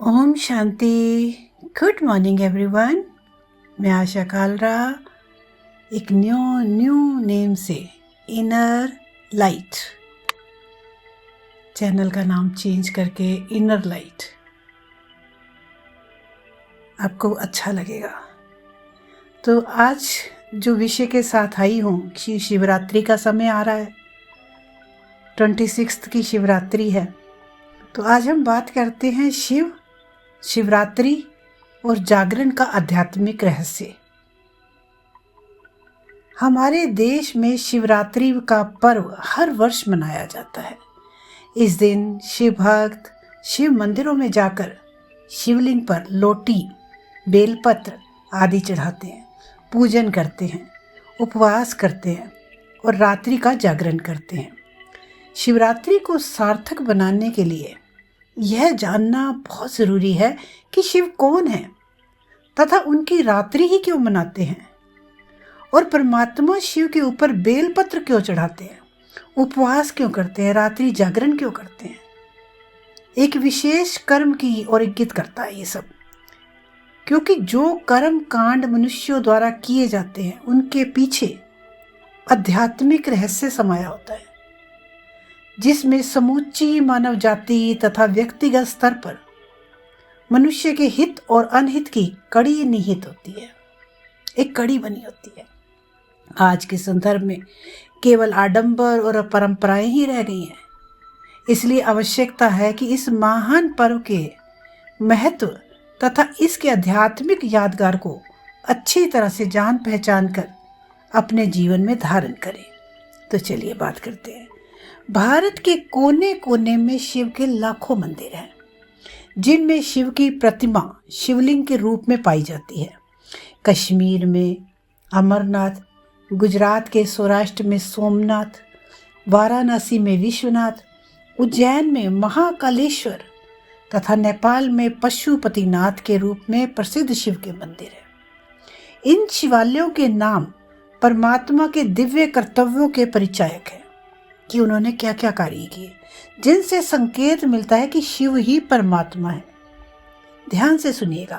ओम शांति। Good morning everyone. मैं आशा कालरा एक न्यू नेम से इनर लाइट चैनल का नाम चेंज करके इनर लाइट आपको अच्छा लगेगा। तो आज जो विषय के साथ आई हूँ कि शिवरात्रि का समय आ रहा है, 26 की शिवरात्रि है। तो आज हम बात करते हैं शिवरात्रि और जागरण का आध्यात्मिक रहस्य। हमारे देश में शिवरात्रि का पर्व हर वर्ष मनाया जाता है। इस दिन शिव भक्त शिव मंदिरों में जाकर शिवलिंग पर लोटी, बेलपत्र आदि चढ़ाते हैं, पूजन करते हैं, उपवास करते हैं और रात्रि का जागरण करते हैं। शिवरात्रि को सार्थक बनाने के लिए यह जानना बहुत ज़रूरी है कि शिव कौन है तथा उनकी रात्रि ही क्यों मनाते हैं और परमात्मा शिव के ऊपर बेलपत्र क्यों चढ़ाते हैं, उपवास क्यों करते हैं, रात्रि जागरण क्यों करते हैं। एक विशेष कर्म की ओर इंगित करता है ये सब, क्योंकि जो कर्म कांड मनुष्यों द्वारा किए जाते हैं उनके पीछे आध्यात्मिक रहस्य समाया होता है, जिसमें समूची मानव जाति तथा व्यक्तिगत स्तर पर मनुष्य के हित और अनहित की कड़ी निहित होती है, एक कड़ी बनी होती है। आज के संदर्भ में केवल आडंबर और परंपराएं ही रह गई हैं। इसलिए आवश्यकता है कि इस महान पर्व के महत्व तथा इसके आध्यात्मिक यादगार को अच्छी तरह से जान पहचान कर अपने जीवन में धारण करें। तो चलिए बात करते हैं। भारत के कोने कोने में शिव के लाखों मंदिर हैं, जिनमें शिव की प्रतिमा शिवलिंग के रूप में पाई जाती है। कश्मीर में अमरनाथ, गुजरात के सौराष्ट्र में सोमनाथ, वाराणसी में विश्वनाथ, उज्जैन में महाकालेश्वर तथा नेपाल में पशुपतिनाथ के रूप में प्रसिद्ध शिव के मंदिर हैं। इन शिवालयों के नाम परमात्मा के दिव्य कर्तव्यों के परिचायक हैं कि उन्होंने क्या क्या कार्य किए, जिनसे संकेत मिलता है कि शिव ही परमात्मा है। ध्यान से सुनिएगा।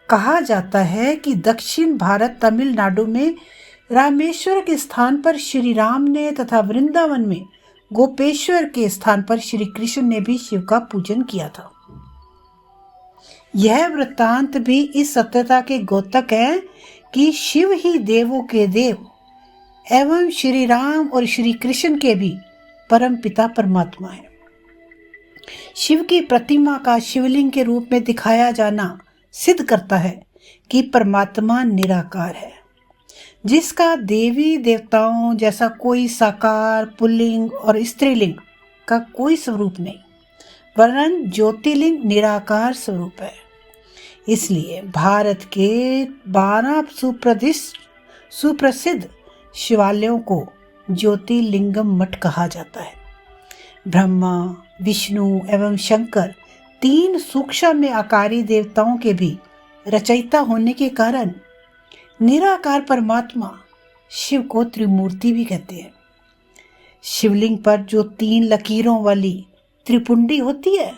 कहा जाता है कि दक्षिण भारत तमिलनाडु में रामेश्वर के स्थान पर श्री राम ने तथा वृंदावन में गोपेश्वर के स्थान पर श्री कृष्ण ने भी शिव का पूजन किया था। यह वृत्तांत भी इस सत्यता के द्योतक है कि शिव ही देवों के देव एवं श्री राम और श्री कृष्ण के भी परम पिता परमात्मा है। शिव की प्रतिमा का शिवलिंग के रूप में दिखाया जाना सिद्ध करता है कि परमात्मा निराकार है, जिसका देवी देवताओं जैसा कोई साकार, पुल्लिंग और स्त्रीलिंग का कोई स्वरूप नहीं, वरन ज्योतिर्लिंग निराकार स्वरूप है। इसलिए भारत के 12 सुप्रसिद्ध शिवालयों को ज्योतिर्लिंगम मठ कहा जाता है। ब्रह्मा, विष्णु एवं शंकर 3 सूक्ष्म में आकारी देवताओं के भी रचयिता होने के कारण निराकार परमात्मा शिव को त्रिमूर्ति भी कहते हैं। शिवलिंग पर जो 3 लकीरों वाली त्रिपुंडी होती है,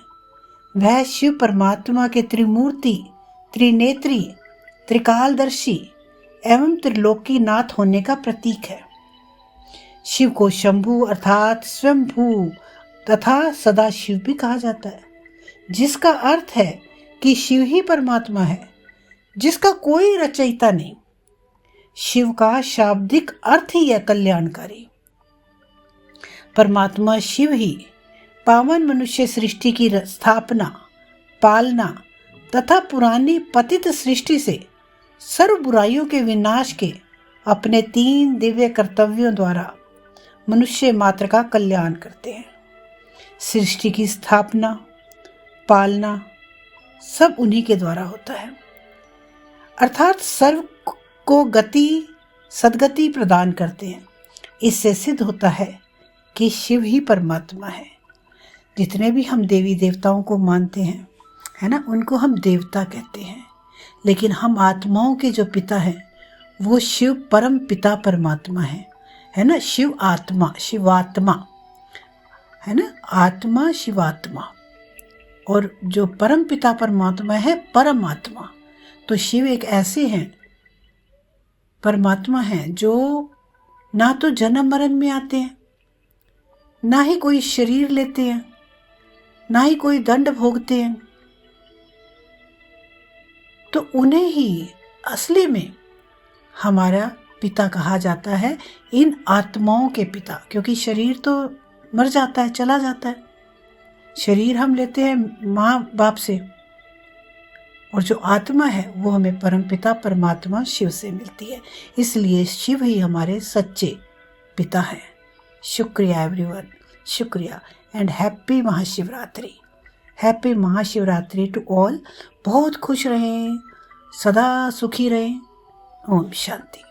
वह शिव परमात्मा के त्रिमूर्ति, त्रिनेत्री, त्रिकालदर्शी एवं त्रिलोकीनाथ होने का प्रतीक है। शिव को शंभु अर्थात स्वयंभू तथा सदाशिव भी कहा जाता है, जिसका अर्थ है कि शिव ही परमात्मा है, जिसका कोई रचयिता नहीं। शिव का शाब्दिक अर्थ ही है कल्याणकारी। परमात्मा शिव ही पावन मनुष्य सृष्टि की स्थापना, पालना तथा पुरानी पतित सृष्टि से सर्व बुराइयों के विनाश के अपने 3 दिव्य कर्तव्यों द्वारा मनुष्य मात्र का कल्याण करते हैं। सृष्टि की स्थापना, पालना सब उन्हीं के द्वारा होता है, अर्थात सर्व को सद्गति प्रदान करते हैं। इससे सिद्ध होता है कि शिव ही परमात्मा है। जितने भी हम देवी देवताओं को मानते हैं, है ना, उनको हम देवता कहते हैं, लेकिन हम आत्माओं के जो पिता हैं वो शिव परम पिता परमात्मा है ना। शिव आत्मा, शिवात्मा है ना, आत्मा शिवात्मा। और जो परम पिता परमात्मा है परमात्मा, तो शिव एक ऐसे हैं परमात्मा हैं जो ना तो जन्म मरण में आते हैं, ना ही कोई शरीर लेते हैं, ना ही कोई दंड भोगते हैं। तो उन्हें ही असली में हमारा पिता कहा जाता है, इन आत्माओं के पिता, क्योंकि शरीर तो मर जाता है, चला जाता है। शरीर हम लेते हैं माँ बाप से, और जो आत्मा है वो हमें परमपिता परमात्मा शिव से मिलती है। इसलिए शिव ही हमारे सच्चे पिता हैं। शुक्रिया एवरीवन, शुक्रिया and happy Mahashivratri. Happy Mahashivratri to all. बहुत खुश रहें, सदा सुखी रहें। ओम शांति।